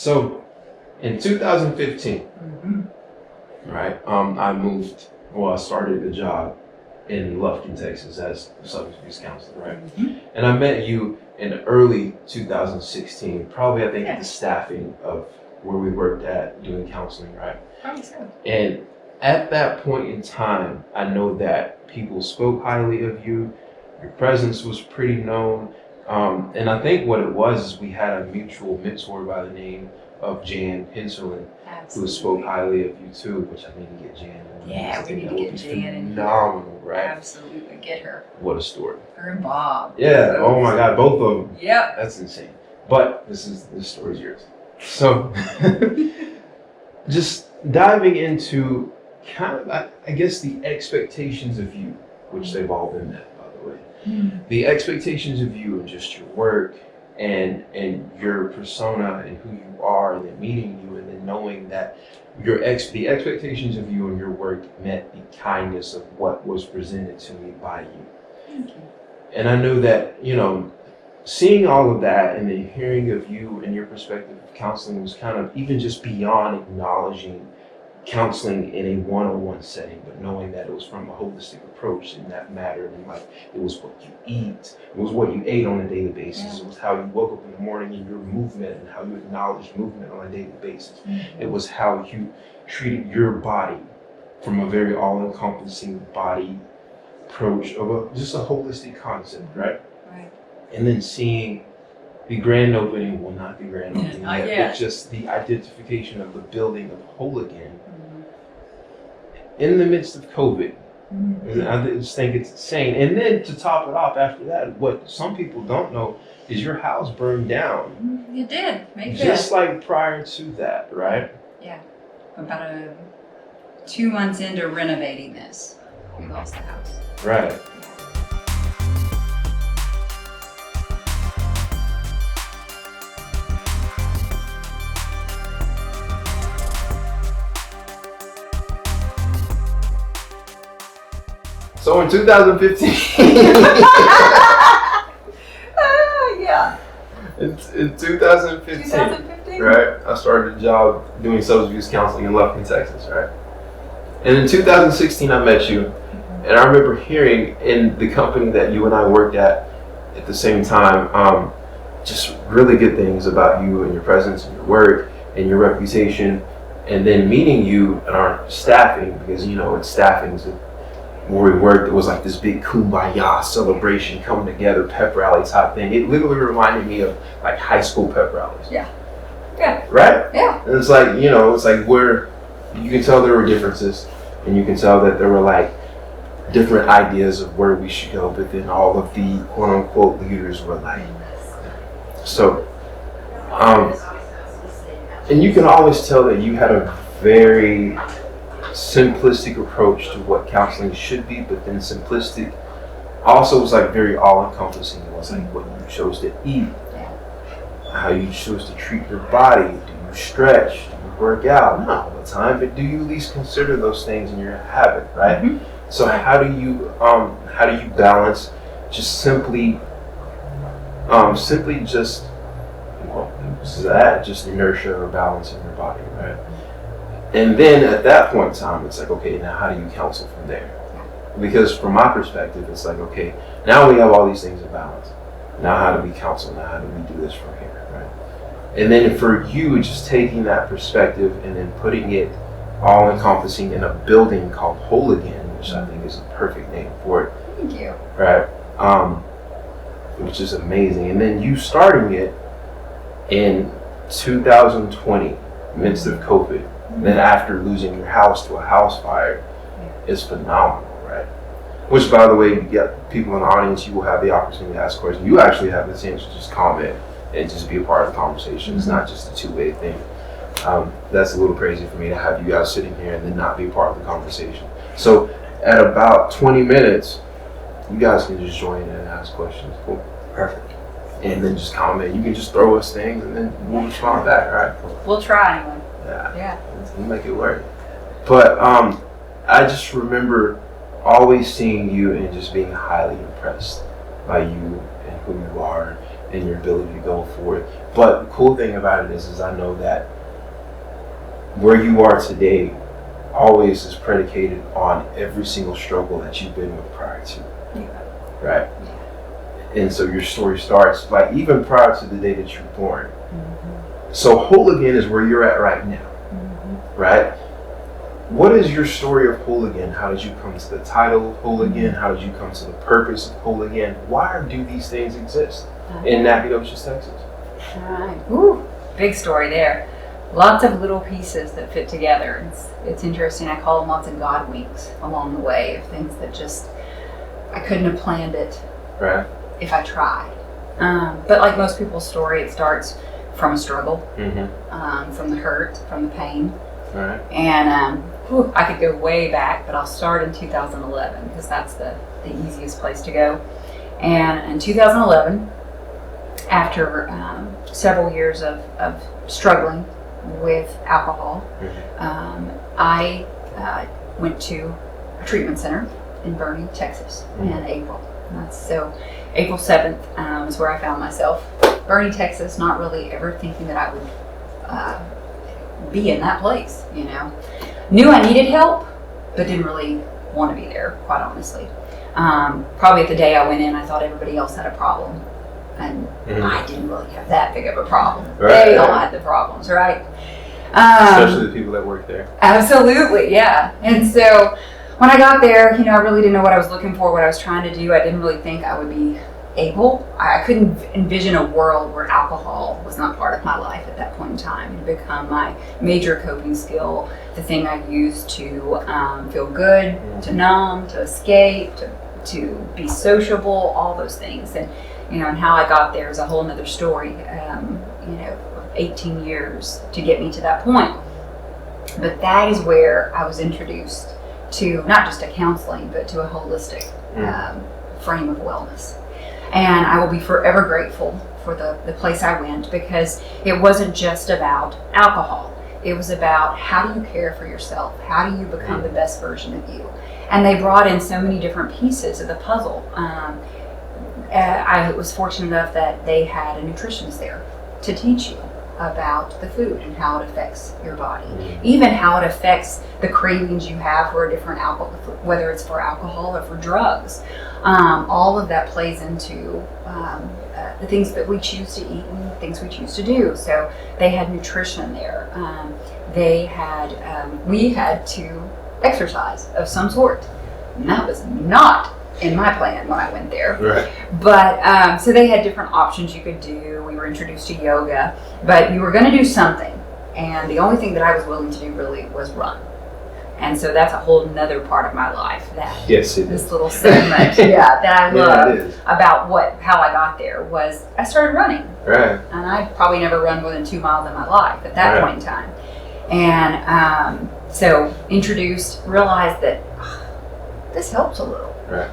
So in 2015, right, I started a job in Lufkin, Texas as a substance abuse counselor, right? And I met you in early 2016, probably I think at the staffing of where we worked at doing counseling, right? Probably so. And at that point in time, I know that people spoke highly of you. Your presence was pretty known. And I think what it was is we had a mutual mentor by the name of Jan Henselin, who spoke highly of you too, which I need to get Jan. Yeah, we need to get Jan in. Phenomenal, right? Absolutely, get her. What a story. Her and Bob. Yeah, oh my God, both of them. Yep. That's insane. But this story's yours. So, just diving into kind of, I guess, the expectations of you, which they've all been met, by the way. The expectations of you and just your work and your persona and who you are, and then meeting you and then knowing that the expectations of you and your work met the kindness of what was presented to me by you. Thank you. And I know that, seeing all of that and then hearing of you and your perspective of counseling was kind of even just beyond acknowledging counseling in a one-on-one setting, but knowing that it was from a holistic approach and that mattered, and like it was what you eat, it was what you ate on a daily basis, it was how you woke up in the morning and your movement and how you acknowledged movement on a daily basis. It was how you treated your body from a very all-encompassing body approach of just a holistic concept, right? Right. And then seeing the grand opening, well, not the grand opening yet, but just the identification of the building of Whole Again in the midst of COVID. And I just think it's insane. And then to top it off after that, what some people don't know is your house burned down. It did. Make just like prior to that, right? Yeah. About 2 months into renovating this, we lost the house. Right. So in 2015, Yeah. in 2015, right, I started a job doing substance abuse counseling in Lufkin, Texas, right? And in 2016, I met you, and I remember hearing in the company that you and I worked at the same time, just really good things about you and your presence and your work and your reputation, and then meeting you in our staffing, because in staffing where we worked, it was like this big kumbaya celebration, coming together, pep rally type thing. It literally reminded me of like high school pep rallies. Yeah. Yeah. Right? Yeah. And it's like, it's like where you can tell there were differences, and you can tell that there were like different ideas of where we should go, but then all of the quote unquote leaders were like, so, and you can always tell that you had a very simplistic approach to what counseling should be, but then simplistic also was like very all-encompassing. It was like what you chose to eat, how you chose to treat your body. Do you stretch? Do you work out? Not all the time, but do you at least consider those things in your habit, right? So how do you balance just simply just just inertia or balance in your body, right? And then at that point in time, it's like, okay, now how do you counsel from there? Because from my perspective, it's like, okay, now we have all these things in balance. Now how do we counsel? Now how do we do this from here, right? And then for you, just taking that perspective and then putting it all encompassing in a building called Whole Again, which I think is a perfect name for it. Thank you. Right? Which is amazing. And then you starting it in 2020, midst of COVID. And then after losing your house to a house fire is phenomenal, right? Which, by the way, you get people in the audience, you will have the opportunity to ask questions. You actually have the chance to just comment and just be a part of the conversation. It's not just a two-way thing. That's a little crazy for me to have you guys sitting here and then not be a part of the conversation. So at about 20 minutes, you guys can just join in and ask questions. Cool. Perfect. And then just comment. You can just throw us things and then we'll respond back, all right? We'll try anyway. Yeah. We'll make it work. But I just remember always seeing you and just being highly impressed by you and who you are and your ability to go forward. But the cool thing about it is I know that where you are today always is predicated on every single struggle that you've been with prior to. Yeah. Right? Yeah. And so your story starts like even prior to the day that you were born. Mm-hmm. So whole again is where you're at right now. Mm-hmm. Right? What is your story of whole again? How did you come to the title whole again? How did you come to the purpose of whole again? Why do these things exist in Nacogdoches, Texas? All right. Woo. Big story there. Lots of little pieces that fit together. It's interesting. I call them lots of God winks along the way of things that just, I couldn't have planned it Right. if I tried. But like most people's story, it starts from a struggle, Mm-hmm. from the hurt, from the pain. Right. And I could go way back, but I'll start in 2011 because that's the easiest place to go. And in 2011, after several years of struggling with alcohol, I went to a treatment center in Boerne, Texas in April. So April 7th is where I found myself. Boerne, Texas, not really ever thinking that I would be in that place, you know. Knew I needed help, but didn't really want to be there, quite honestly. Probably the day I went in, I thought everybody else had a problem. And I didn't really have that big of a problem. Right. They all had the problems, right? Especially the people that work there. Absolutely, yeah. And so when I got there, you know, I really didn't know what I was looking for, what I was trying to do. I didn't really think I would be able. I couldn't envision a world where alcohol was not part of my life at that point in time. It had become my major coping skill, the thing I used to feel good, to numb, to escape, to be sociable, all those things. And you know, and how I got there is a whole nother story. You know, 18 years to get me to that point. But that is where I was introduced to not just a counseling, but to a holistic frame of wellness. And I will be forever grateful for the place I went, because it wasn't just about alcohol. It was about how do you care for yourself? How do you become the best version of you? And they brought in so many different pieces of the puzzle. I was fortunate enough that they had a nutritionist there to teach you about the food and how it affects your body, even how it affects the cravings you have for a different alcohol, whether it's for alcohol or for drugs. All of that plays into the things that we choose to eat and things we choose to do. So they had nutrition there. We had to exercise of some sort, and that was not in my plan when I went there. Right. But so they had different options you could do. We were introduced to yoga, but you were going to do something, and the only thing that I was willing to do really was run. And so that's a whole nother part of my life, that Yes, it this is. little segment that I love it is. about how I got there was I started running. Right. And I'd probably never run more than 2 miles in my life at that point in time. And so introduced, realized that this helps a little. Right.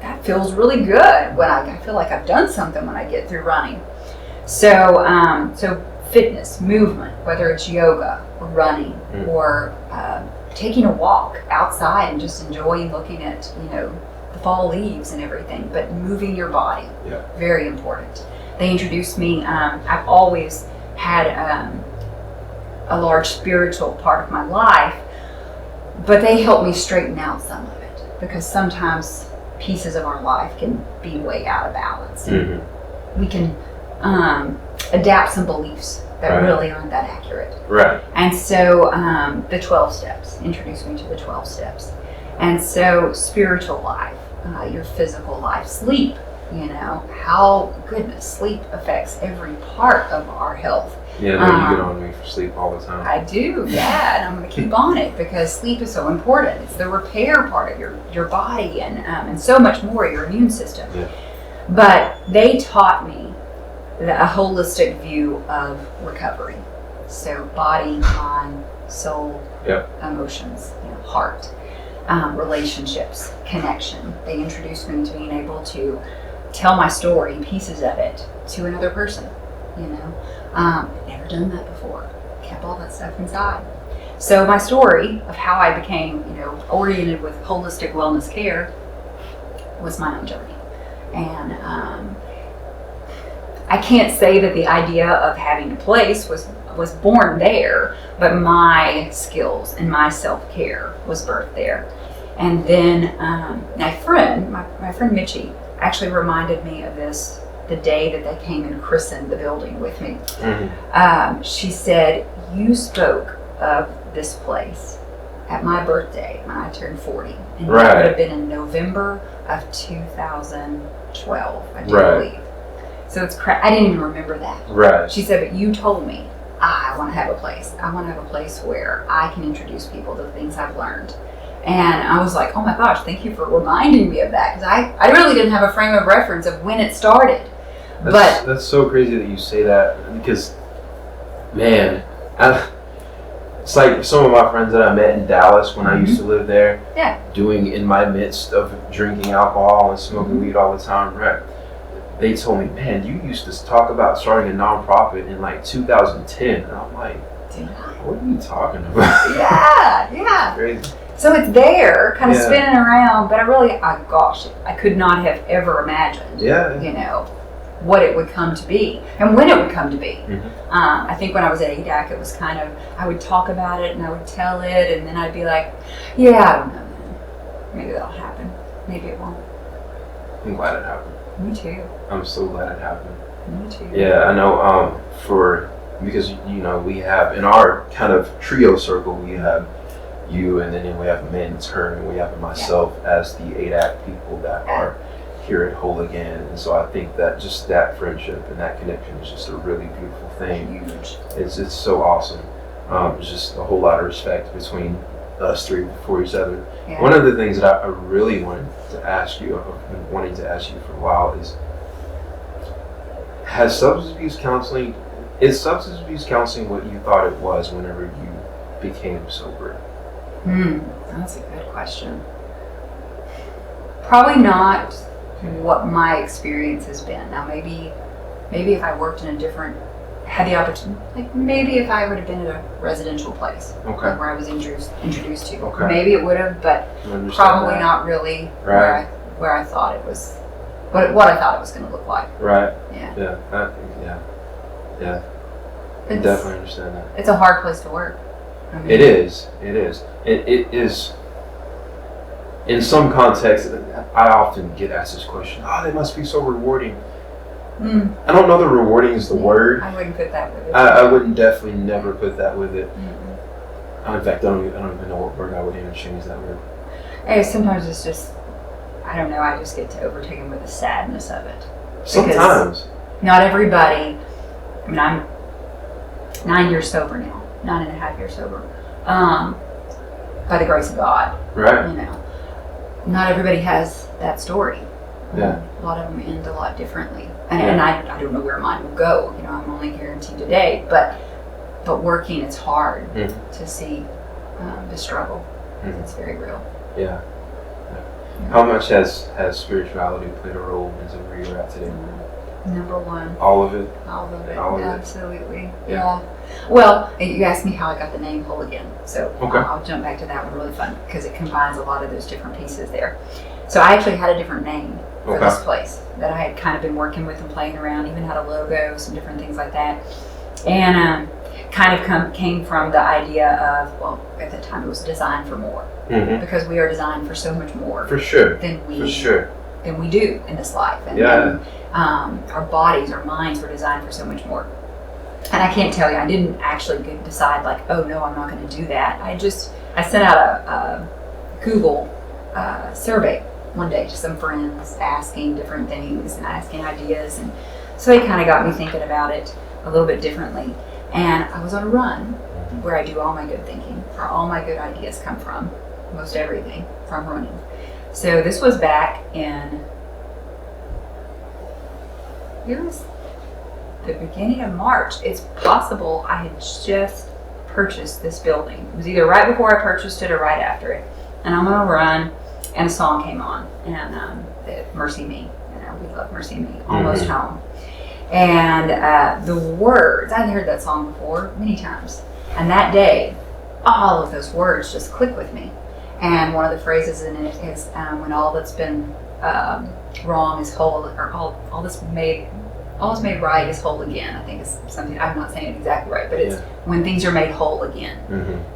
That feels really good when I feel like I've done something when I get through running. So so fitness, movement, whether it's yoga or running or taking a walk outside and just enjoying looking at, you know, the fall leaves and everything, but moving your body, very important. They introduced me, I've always had a large spiritual part of my life, but they helped me straighten out some of it, because sometimes pieces of our life can be way out of balance. We can adapt some beliefs that really aren't that accurate. Right. And so the 12 steps, introduced me to the 12 steps. And so spiritual life, your physical life, sleep, you know, sleep affects every part of our health. Yeah, no, you get on me for sleep all the time. I do, yeah, and I'm going to keep on it because sleep is so important. It's the repair part of your body and so much more, your immune system. Yeah. But they taught me a holistic view of recovery. So body, mind, soul, emotions, you know, heart, relationships, connection. They introduced me to being able to tell my story, pieces of it, to another person, you know. Never done that before. Kept all that stuff inside. So my story of how I became, you know, oriented with holistic wellness care was my own journey. And I can't say that the idea of having a place was born there, but my skills and my self-care was birthed there. And then my friend Mitchie actually reminded me of this the day that they came and christened the building with me. She said, "You spoke of this place at my birthday when I turned 40. And that would have been in November of 2012, I do believe. So it's I didn't even remember that. Right. She said, but you told me I want to have a place. I want to have a place where I can introduce people to the things I've learned. And I was like, oh my gosh, thank you for reminding me of that. Because I really didn't have a frame of reference of when it started. That's so crazy that you say that, because, man, it's like some of my friends that I met in Dallas when I used to live there, doing in my midst of drinking alcohol and smoking weed all the time, right? They told me, man, you used to talk about starting a nonprofit in like 2010. And I'm like, what are you talking about? Yeah. Crazy. So it's there, kind of spinning around, but I could not have ever imagined, what it would come to be and when it would come to be. I think when I was at ADAC, it was kind of, I would talk about it and I would tell it, and then I'd be like, I don't know, maybe that'll happen, maybe it won't. I'm glad it happened. Me too. I'm so glad it happened. Me too. Yeah, I know, because, we have, in our kind of trio circle, we have you, and then we have Men's Her, and we have myself as the ADAC people that are here at Whole Again. And so I think that just that friendship and that connection is just a really beautiful thing. Huge. It's so awesome. There's just a whole lot of respect between us three for each other. Yeah. One of the things that I really wanted to ask you, I've been wanting to ask you for a while, is substance abuse counseling what you thought it was whenever you became sober? That's a good question. Probably not what my experience has been. Now maybe if I worked in had the opportunity, like maybe if I would have been at a residential place, where I was introduced to, maybe it would have, but probably not really where I thought it was, what I thought it was going to look like. Right. Yeah. Yeah. I definitely understand that. It's a hard place to work. I mean, It is. It is. In some contexts, I often get asked this question, they must be so rewarding. I don't know that rewarding is the word. I wouldn't put that with it. I wouldn't definitely never put that with it. In fact, I don't even know what word I would interchange that word. Sometimes it's just, I don't know, I just get overtaken with the sadness of it. Sometimes. Not everybody, I mean, I'm 9 years sober now, 9.5 years sober, by the grace of God. Right. Not everybody has that story. Yeah. A lot of them end a lot differently. And I don't know where mine will go. I'm only guaranteed today, but working, it's hard to see the struggle. It's very real. Yeah. How much has spirituality played a role into where you're at today? Number one. All of it? All of it. All of Absolutely. Yeah. Well, you asked me how I got the name Whole Again. So I'll jump back to that one. Really fun because it combines a lot of those different pieces there. So I actually had a different name for this place that I had kind of been working with and playing around, even had a logo, some different things like that. And came from the idea of, at the time it was designed for more. Because we are designed for so much more. For sure. Than we do in this life. And our bodies, our minds were designed for so much more. And I can't tell you, I didn't actually decide like, oh no, I'm not going to do that. I sent out a Google survey one day to some friends, asking different things and asking ideas. And so it kind of got me thinking about it a little bit differently. And I was on a run where I do all my good thinking, or all my good ideas come from, most everything from running. So this was back in, it was the beginning of March. It's possible I had just purchased this building. It was either right before I purchased it or right after it. And I'm on a run, and a song came on, and Mercy Me. We love Mercy Me, Almost Home. And the words, I'd heard that song before many times. And that day, all of those words just clicked with me. And one of the phrases in it is, when all that's been wrong is whole, or all that's made all is made right is whole again. I think it's something, I'm not saying it exactly right, but it's when things are made whole again.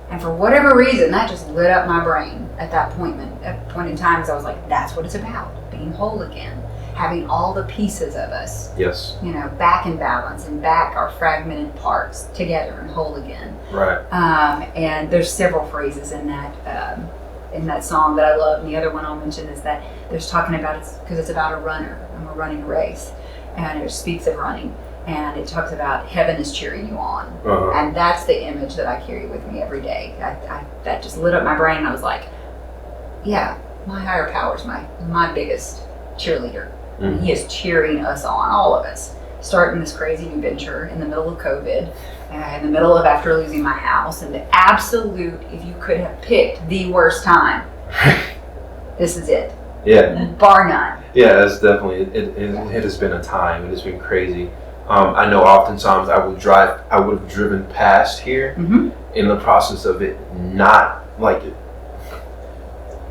And for whatever reason, that just lit up my brain at that point in time, because I was like, that's what it's about, being whole again. Having all the pieces of us, back in balance and back our fragmented parts together and whole again. Right. And there's several phrases in that song that I love. And the other one I'll mention is that there's talking about it's because it's about a runner and we're running a race, and it speaks of running, and it talks about heaven is cheering you on, and that's the image that I carry with me every day. That just lit up my brain. And I was like, yeah, my higher power is my biggest cheerleader. He is cheering us on, all of us, starting this crazy new venture in the middle of COVID, in the middle of after losing my house, and the absolute, if you could have picked the worst time, this is it. Yeah. Bar none. Yeah, that's definitely, it has been a time. It has been crazy. I know oftentimes I would have driven past here in the process of it not like it.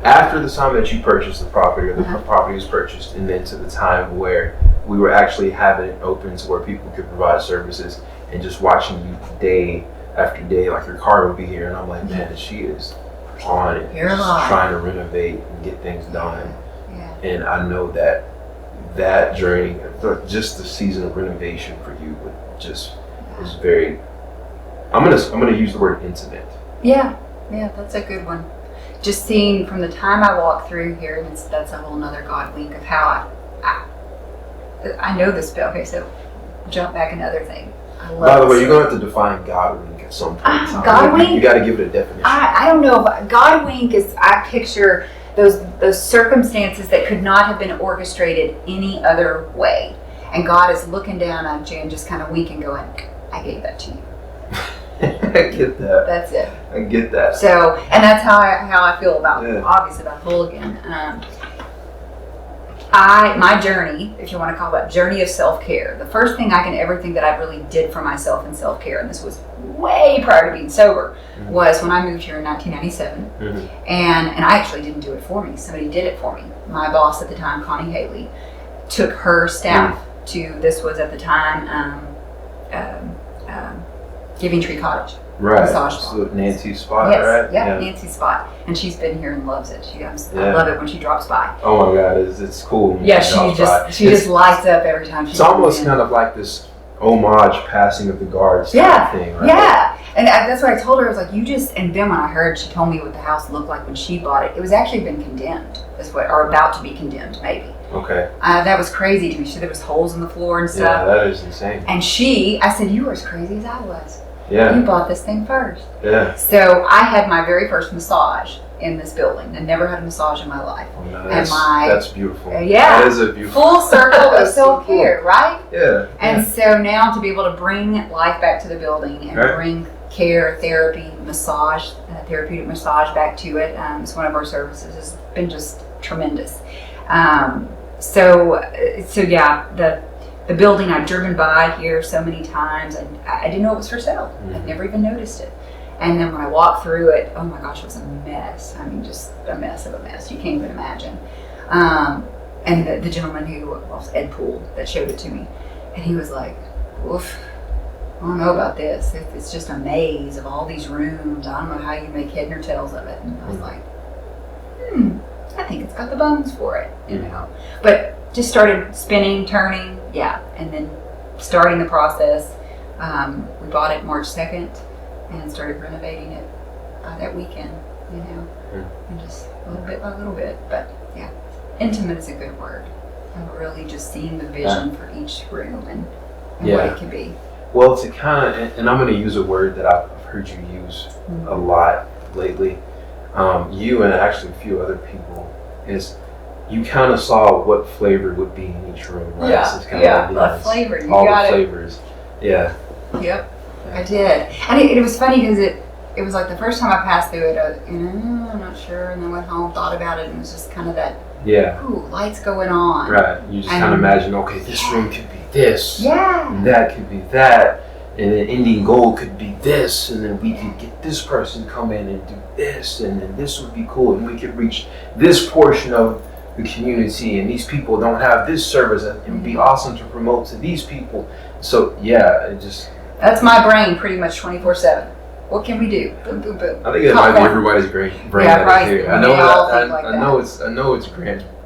After the time that you purchased the property, or the property was purchased, and then to the time where we were actually having it open to where people could provide services, and just watching you day after day, like your car would be here, and I'm like, man, she is on it, just trying to renovate and get things done. Yeah. And I know that journey, just the season of renovation for you, was very. I'm gonna use the word intimate. Yeah, that's a good one. Just seeing from the time I walked through here, that's a whole nother God wink of how I know this. Okay, so jump back another thing. I love By the way, you're gonna have to define God wink at some point in time. God wink? You got to give it a definition. I don't know if God wink is. I picture those circumstances that could not have been orchestrated any other way, and God is looking down at you and just kind of winking, going, "I gave that to you." I get that. That's it. I get that. So, and that's how I feel about obviously about whole again. My journey, if you want to call it journey of self-care, the first thing I can ever think that I really did for myself in self-care, and this was way prior to being sober, was when I moved here in 1997. And I actually didn't do it for me. Somebody did it for me. My boss at the time, Connie Haley, took her staff to, this was at the time, Giving Tree Cottage. Right. Massage spot. So Nancy's spot, yes. right? Yeah, Nancy's spot. And she's been here and loves it. I love it when she drops by. Oh my God, it's cool. When yeah, she just lights up every time she It's almost kind of like this homage passing of the guards type thing, right? Yeah. And that's what I told her. I was like, and then when I heard, she told me what the house looked like when she bought it. It was actually been condemned, or about to be condemned, maybe. Okay. That was crazy to me. There was holes in the floor and stuff. Yeah, that is insane. And I said, you were as crazy as I was. Yeah. You bought this thing first. Yeah. So I had my very first massage in this building. I never had a massage in my life. Oh, no, that's beautiful. Yeah. That is a beautiful. Full circle of self-care, right? Yeah. And so now to be able to bring life back to the building and bring care, therapy, massage, therapeutic massage back to it. It's one of our services. Has been just tremendous. So yeah, the building I've driven by here so many times, and I didn't know it was for sale. I'd never even noticed it. And then when I walked through it, oh my gosh, it was a mess. I mean, just a mess of a mess. You can't even imagine. And the gentleman Ed Poole, that showed it to me, and he was like, oof, I don't know about this. It's just a maze of all these rooms. I don't know how you make head nor tails of it. And I was like, I think it's got the bones for it, But just started spinning, turning, and then starting the process. We bought it March 2nd and started renovating it by that weekend, and just little bit by little bit. But yeah, intimate is a good word. And really just seeing the vision for each room and what it can be. Well, to kind of, and I'm going to use a word that I've heard you use a lot lately, you and actually a few other people, is you kind of saw what flavor would be in each room, right? Yeah, so it's kind of the flavor. You all got the flavors. Yeah. Yep, I did. And it was funny because it was like the first time I passed through it, I'm not sure, and then went home, thought about it, and it was just kind of that, ooh, lights going on. Right, you just kind of imagine, okay, this room could be this, and that could be that, and then ending goal could be this, and then we could get this person come in and do this, and then this would be cool, and we could reach this portion of the community, and these people don't have this service, and it would be awesome to promote to these people. So yeah, it just. That's my brain pretty much 24/7. What can we do? Boom, boom, boom. I think it might be everybody's brain that is here. I know I know it's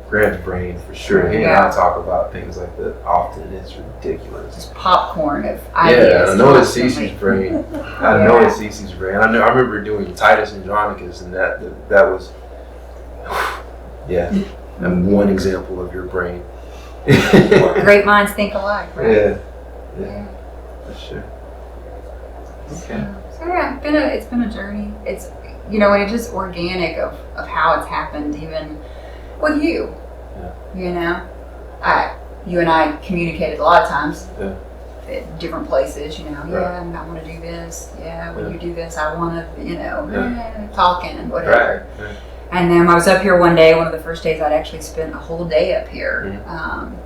Grant's brain for sure. He and I talk about things like that often. It's ridiculous. Just popcorn of ideas. Yeah, I know it's Cece's brain. I know it's Cece's brain. I remember doing Titus and Andronicus, and that was and one example of your brain. Great minds think alike, right? Yeah, for sure. Okay. So yeah, it's been a journey. It's and it's just organic of how it's happened, even with you. Yeah. You and I communicated a lot of times at different places. Right. I want to do this. Yeah, when you do this, I want to. Talking and whatever. Right. And then I was up here one day, one of the first days I'd actually spent a whole day up here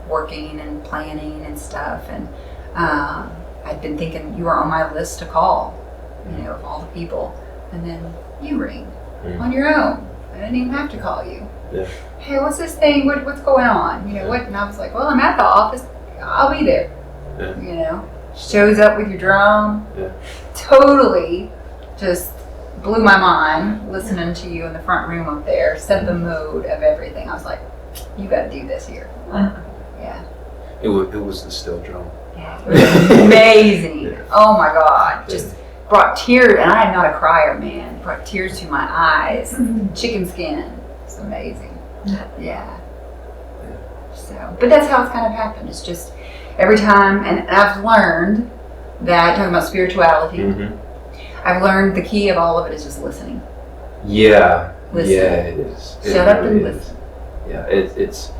working and planning and stuff. And I'd been thinking you were on my list to call, of all the people. And then you ring on your own. I didn't even have to call you. Yeah. Hey, what's this thing? What's going on? What? And I was like, well, I'm at the office. I'll be there. Yeah. Shows up with your drone. Yeah. Totally just blew my mind listening to you in the front room up there. Set the mood of everything. I was like, you got to do this here. Yeah. It was the still drum. Yeah. It was amazing. Oh my God. Just brought tears, and I'm not a crier, man. Brought tears to my eyes. Chicken skin. It's amazing. Yeah. So, but that's how it's kind of happened. It's just every time, and I've learned that, talking about spirituality, I've learned the key of all of it is just listening. Yeah. Listen. Yeah, it is. Shut up and listen. Yeah, it's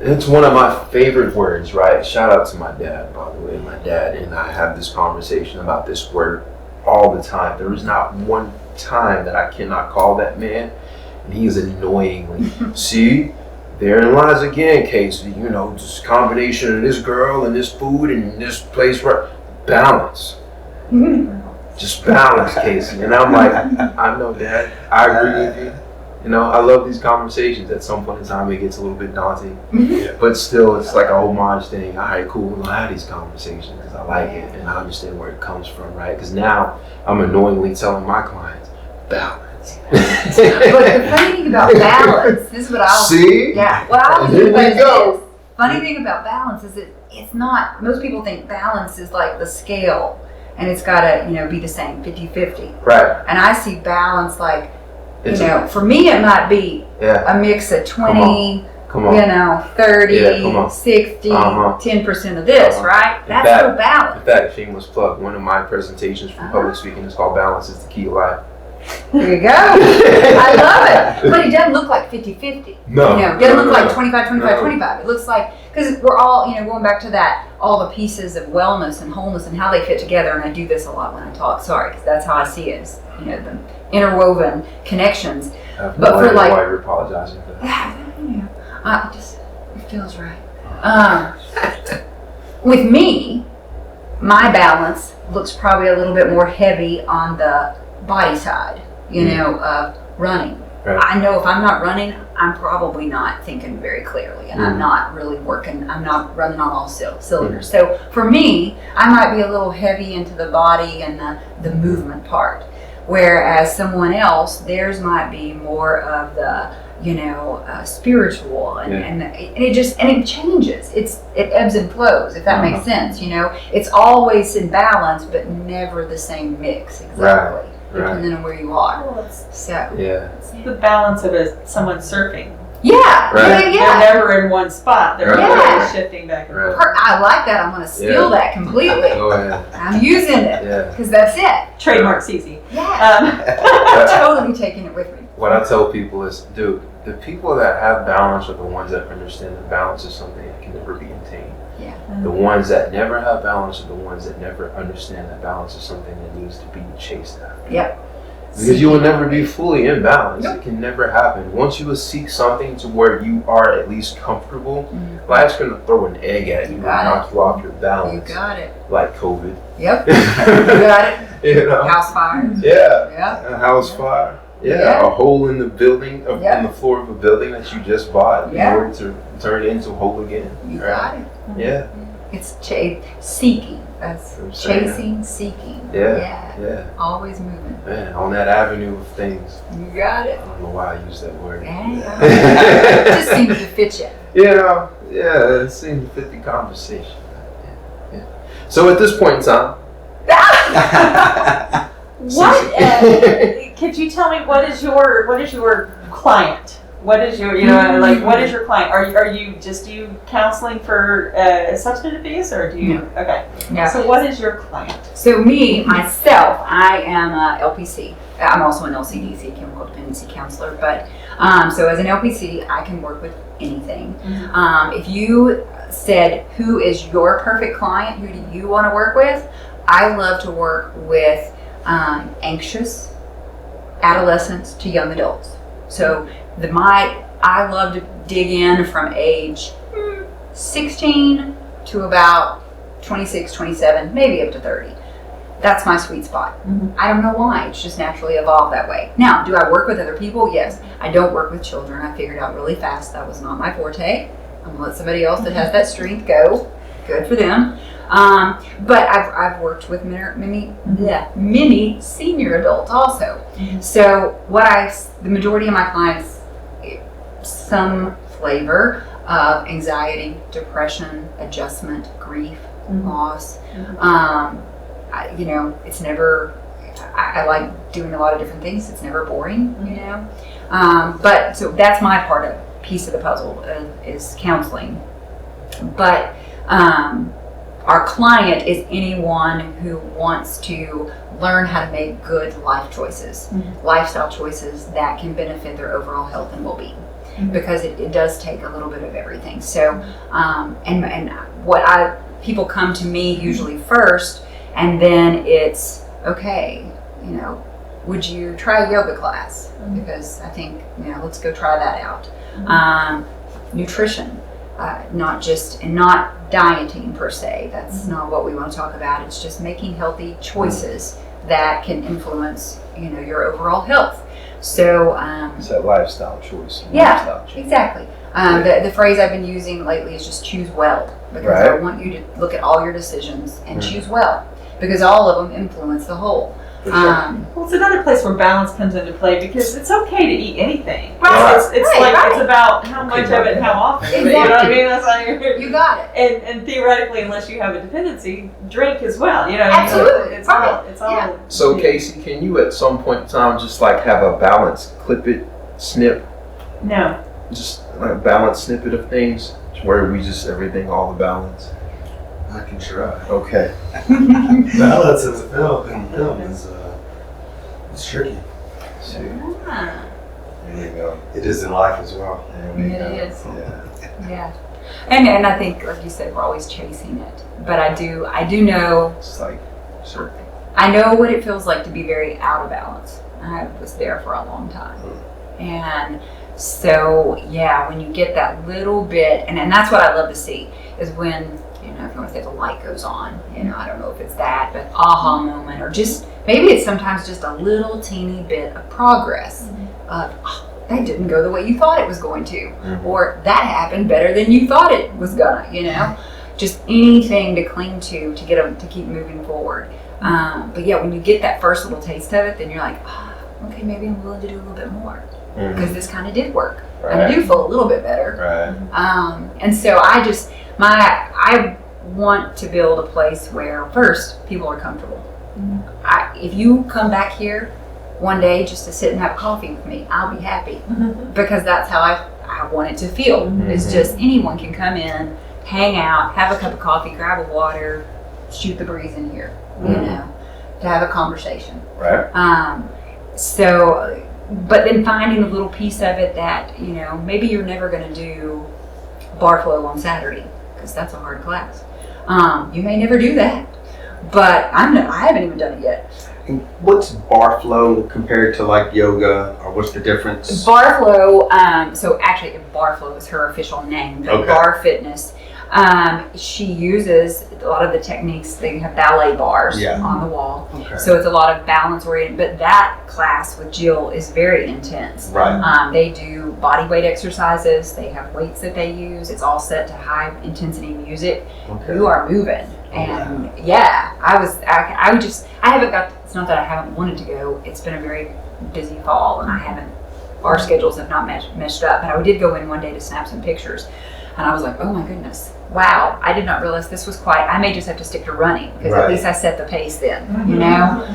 it's one of my favorite words, right? Shout out to my dad, by the way. My dad and I have this conversation about this word all the time. There is not one time that I cannot call that man, and he is annoyingly. See, therein lies again, Casey. Just combination of this girl and this food and this place, right? Balance. Just balance, Casey. And I'm like, I know, Dad. I agree with you. I love these conversations. At some point in time, it gets a little bit daunting, but still, it's like a homage thing. All right, cool. We're gonna have these conversations because I like it and I understand where it comes from, right? Because now I'm annoyingly telling my clients, balance. But the funny thing about balance, this is what I'll see. Yeah. Well, I was Here we go. this. Funny thing about balance is it's not. Most people think balance is like the scale, and it's got to be the same, 50-50. Right. And I see balance like. For me, it might be a mix of 20, 30, 60, 10% of this, right? That's still balance. In fact, shameless plug, one of my presentations for public speaking is called Balance is the Key to Life. There you go. I love it. But it doesn't look like 50-50. No. It doesn't look like 25-25-25. It looks like, because we're all, going back to that, all the pieces of wellness and wholeness and how they fit together. And I do this a lot when I talk, because that's how I see it. The interwoven connections. I have no idea why you're apologizing for that. It feels right. With me, my balance looks probably a little bit more heavy on the body side, of running. Right. I know if I'm not running, I'm probably not thinking very clearly, and I'm not really working. I'm not running on all cylinders. So for me, I might be a little heavy into the body and the movement part. Whereas someone else, theirs might be more of the, spiritual, and it changes. It ebbs and flows, if that makes sense. It's always in balance, but never the same mix exactly, depending on where you are. Well, it's the balance of someone surfing. Yeah, right. yeah. They're never in one spot. They're always shifting back and forth. I like that. I'm going to steal that completely. Go ahead. I'm using it because that's it. Trademark's easy. Yeah. Totally taking it with me. What I tell people is, dude, the people that have balance are the ones that understand that balance is something that can never be attained. Yeah. The ones that never have balance are the ones that never understand that balance is something that needs to be chased after. Yep. Because you will never be fully in balance. Nope. It can never happen. Once you will seek something to where you are at least comfortable, life's going to throw an egg at you and knock you off your balance. You got it. Like COVID. Yep. You got it. You know? House fires. Yeah. Yeah. A house fire. Yeah, a hole in the building, Yeah. in the floor of a building that you just bought Yeah. in order to turn it into a hole again. You got it. Yeah. It's seeking. That's I'm saying. chasing, seeking. Yeah. Always moving. Man, on that avenue of things. You got it. I don't know why I use that word. Yeah. It just seems to fit you. Yeah, it seems to fit the conversation. Yeah. So at this point in time, What? Could you tell me what is your client? What is your what is your client? Are you just do counseling for substance abuse or do you? No. Okay. No. So what is your client? So myself, I am a LPC. I'm also an LCDC, chemical dependency counselor. But so as an LPC, I can work with anything. If you said, who is your perfect client? Who do you want to work with? I love to work with anxious adolescents to young adults. So I love to dig in from age 16 to about 26, 27, maybe up to 30. That's my sweet spot. I don't know why. It's just naturally evolved that way. Now, do I work with other people? Yes. I don't work with children. I figured out really fast that was not my forte. I'm going to let somebody else that has that strength go. Good for them. But I've worked with many senior adults also. So the majority of my clients, some flavor of anxiety, depression, adjustment, grief, loss. It's never. I like doing a lot of different things. It's never boring, But so that's my piece of the puzzle is counseling. But our client is anyone who wants to learn how to make good life choices, lifestyle choices that can benefit their overall health and well-being. Because it does take a little bit of everything. So, people come to me usually first, and then it's okay. Would you try a yoga class? Because I think let's go try that out. Nutrition, not dieting per se. That's not what we want to talk about. It's just making healthy choices that can influence your overall health. So it's that lifestyle choice. Exactly. The phrase I've been using lately is just choose well, because I want you to look at all your decisions and choose well, because all of them influence the whole. Well, it's another place where balance comes into play, because it's okay to eat anything. Right. It's about how much of it and how often. Exactly. You know what I mean? That's like, you got it. And theoretically, unless you have a dependency, drink as well. Absolutely. It's all. So Casey, can you at some point in time just have a balanced clip it, snip? No. Just like a balanced snippet of things where we just everything all the balance. I can try. Okay. Balance in film is it's tricky. Ah. There you go. It is in life as well. It is. Yeah. Yeah. And I think, like you said, we're always chasing it. But I do know. It's like certain. I know what it feels like to be very out of balance. I was there for a long time. And so, when you get that little bit, and that's what I love to see, is when, if you want to say the light goes on, I don't know if it's that, but aha moment, or just, maybe it's sometimes just a little teeny bit of progress of, that didn't go the way you thought it was going to, or that happened better than you thought it was gonna, just anything to cling to get them to keep moving forward. But when you get that first little taste of it, then you're like, okay, maybe I'm willing to do a little bit more, because this kind of did work. Right. I do feel a little bit better. Right. And so I want to build a place where first people are comfortable. If you come back here one day just to sit and have coffee with me, I'll be happy, because that's how I want it to feel. It's just anyone can come in, hang out, have a cup of coffee, grab a water, shoot the breeze in here, to have a conversation. Right. So, but then finding a little piece of it that, maybe you're never going to do bar flow on Saturday, because that's a hard class. You may never do that, but I haven't even done it yet. What's bar flow compared to like yoga, or what's the difference? Bar flow, so actually Bar Flow is her official name, but Okay. Bar Fitness She uses a lot of the techniques. They have ballet bars Yeah. on the wall. Okay. So it's a lot of balance oriented, but that class with Jill is very intense. Right. They do body weight exercises. They have weights that they use. It's all set to high intensity music. Okay. You are moving. And I haven't got, it's not that I haven't wanted to go. It's been a very busy fall and our schedules have not meshed up. But I did go in one day to snap some pictures. And I was like, oh my goodness, wow, I did not realize this was I may just have to stick to running because Right. at least I set the pace then, you know?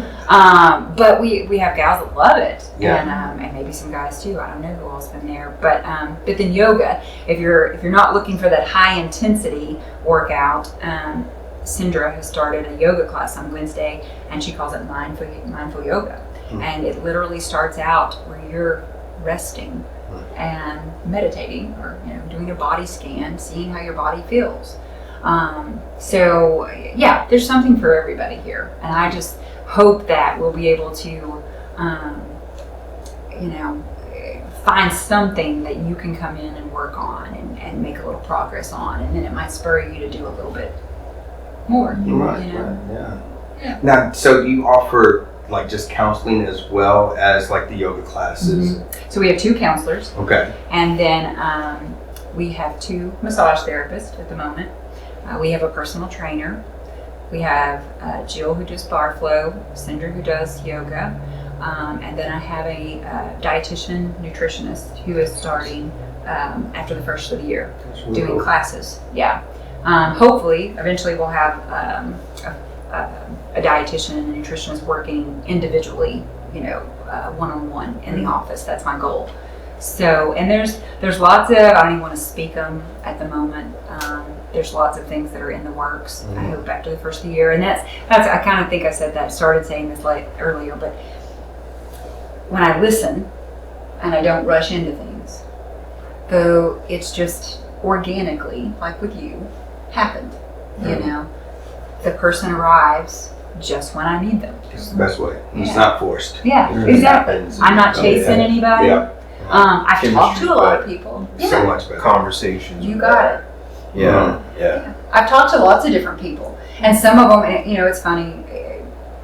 But we have gals that love it, Yeah. and maybe some guys too. I don't know who else been there, but then yoga. If you're not looking for that high intensity workout, Sindra has started a yoga class on Wednesday, and she calls it mindful yoga, and it literally starts out where you're resting and meditating, or doing a body scan, seeing how your body feels. So yeah, there's something for everybody here, and I just hope that we'll be able to find something that you can come in and work on and make a little progress on, and then it might spur you to do a little bit more. Right. Yeah. Yeah. Now, so you offer like just counseling as well as like the yoga classes? So we have 2 counselors, Okay. and then we have 2 massage therapists at the moment. We have a personal trainer. We have Jill, who does bar flow, Sindra, who does yoga, and then I have a dietitian nutritionist who is starting after the first of the year, doing classes. Yeah. Hopefully, eventually we'll have a dietitian and a nutritionist working individually, one-on-one in the office. That's my goal. So, and there's lots of, I don't even want to speak them at the moment. There's lots of things that are in the works. I hope after the first of the year, and that's I kind of think I started saying this earlier, but when I listen and I don't rush into things, though it's just organically, like with you, happened. The person arrives just when I need them. It's the best way. It's Yeah. not forced. Yeah, It exactly. happens. I'm not chasing anybody. Yeah. I've talked to a lot of Chemistry, people. So much better. Conversations. You got it. Yeah. Yeah. I've talked to lots of different people, and some of them, it's funny.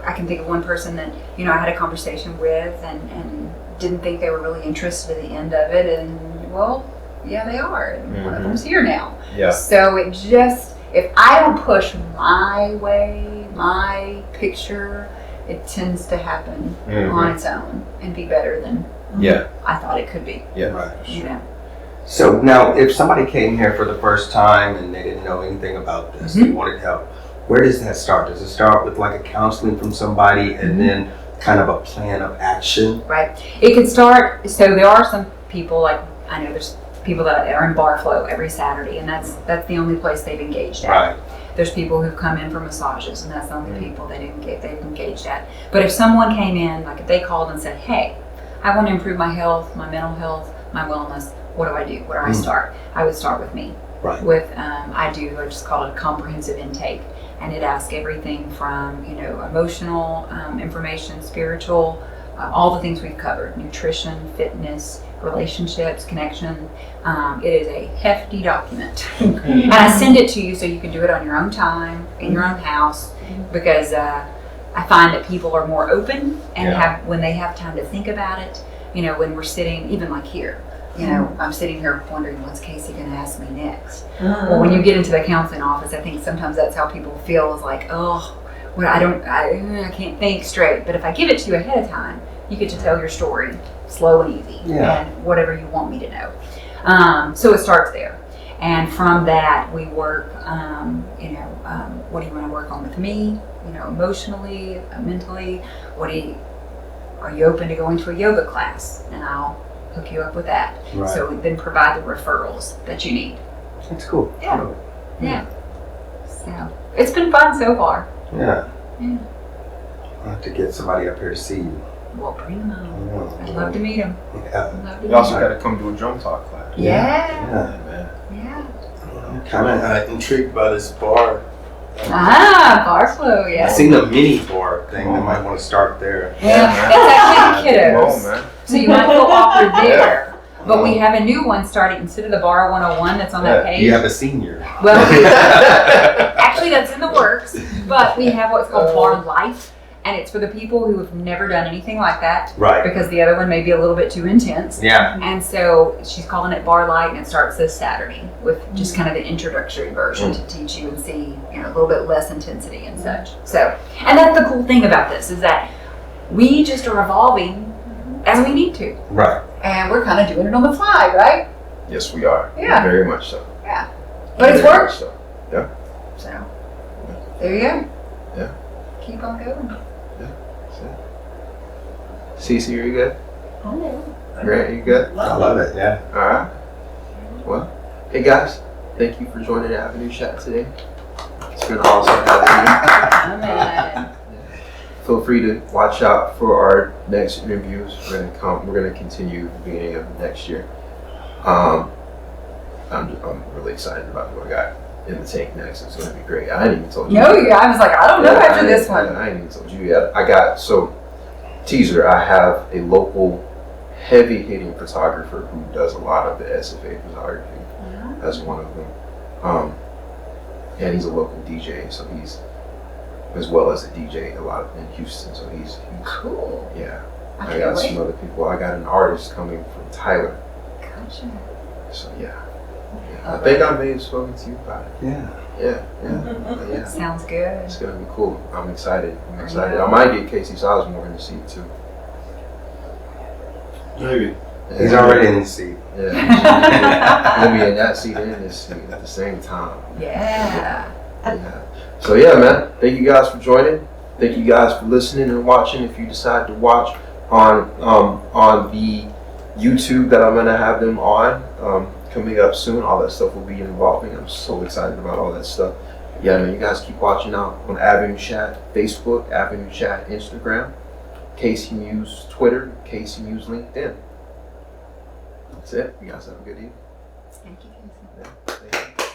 I can think of one person that I had a conversation with, and didn't think they were really interested at the end of it, and well, yeah, they are. And one of them's here now. Yeah. So it just, if I don't push my way, my picture, it tends to happen on its own and be better than Yeah. I thought it could be. Yeah. Right. So now, if somebody came here for the first time and they didn't know anything about this, they wanted help, where does that start? Does it start with like a counseling from somebody and then kind of a plan of action? Right. It could start, so there are some people, like, I know there's people that are in bar flow every Saturday, and that's the only place they've engaged at. Right. There's people who've come in for massages, and that's the only people they've engaged at. But if someone came in, like if they called and said, hey, I want to improve my health, my mental health, my wellness, what do I do? Where do I start? I would start with me. Right. With, I just call it a comprehensive intake. And it asks everything from, emotional information, spiritual, all the things we've covered, nutrition, fitness, relationships, connection. It is a hefty document. And I send it to you so you can do it on your own time, in your own house, because I find that people are more open and when they have time to think about it, when we're sitting, even like here, I'm sitting here wondering, what's Casey going to ask me next? Well, when you get into the counseling office, I think sometimes that's how people feel, is like, oh, well, I can't think straight. But if I give it to you ahead of time, you get to tell your story slow and easy, and whatever you want me to know. So it starts there. And from that, we work, what do you want to work on with me? Emotionally, mentally, are you open to going to a yoga class? And I'll hook you up with that. Right. So we then provide the referrals that you need. That's cool. Yeah. Yeah. So it's been fun so far. Yeah. Yeah. I'll have to get somebody up here to see you. We'll bring them on. Yeah. I'd love to meet them. Yeah. You also got to come to a drum talk class. Yeah. Yeah, man. Yeah. I'm kind of intrigued by this bar. Bar flow, yeah. I seen a mini bar thing. I might want to start there. Yeah, man. it's actually kiddos. Oh, man. So you might go off there. But we have a new one starting instead of the Bar 101 that's on that page. You have a senior. Well, actually, that's in the works. But we have what's called Bar Life, and it's for the people who have never done anything like that. Right. Because the other one may be a little bit too intense. Yeah. And so she's calling it Bar Light, and it starts this Saturday with just kind of the introductory version to teach you and see, a little bit less intensity and such. So, and that's the cool thing about this is that we just are evolving as we need to. Right. And we're kind of doing it on the fly, right? Yes, we are. Yeah. Very much so. Yeah. But it's Very worked. much so. Yeah. So, there you go. Yeah. Keep on going. Cece, you good? Grant, you good? I love it. Yeah. All right. Well, hey guys, thank you for joining AvenueChat today. It's been awesome having you. Feel free to watch out for our next interviews. We're gonna continue the beginning of next year. I'm really excited about who I got in the tank next. It's gonna be great. I ain't even told you. No, I was like, I don't know after this one. I ain't even told you yet. I got teaser. I have a local heavy hitting photographer who does a lot of the SFA photography. That's one of them. And he's a local DJ, so he's as well as a DJ a lot in Houston. So he's Cool. Yeah. I I can't got wait. some other people. I got an artist coming from Tyler. Gotcha. So yeah. I think I may have spoken to you about it. Yeah. Yeah. Sounds good. It's gonna be cool. I'm excited. I might get Casey Sizemore in the seat too. Maybe. He's already in the seat. Yeah. He'll be in that seat and in this seat at the same time. Yeah. Yeah. So yeah, man. Thank you guys for joining. Thank you guys for listening and watching. If you decide to watch on the YouTube that I'm gonna have them on coming up soon, all that stuff will be involving. I'm so excited about all that stuff. Yeah, man. You guys keep watching out on AvenueChat Facebook, AvenueChat Instagram, Casey Muse Twitter, Casey Muse LinkedIn. That's it. You guys have a good evening. Thank you. Yeah, thank you.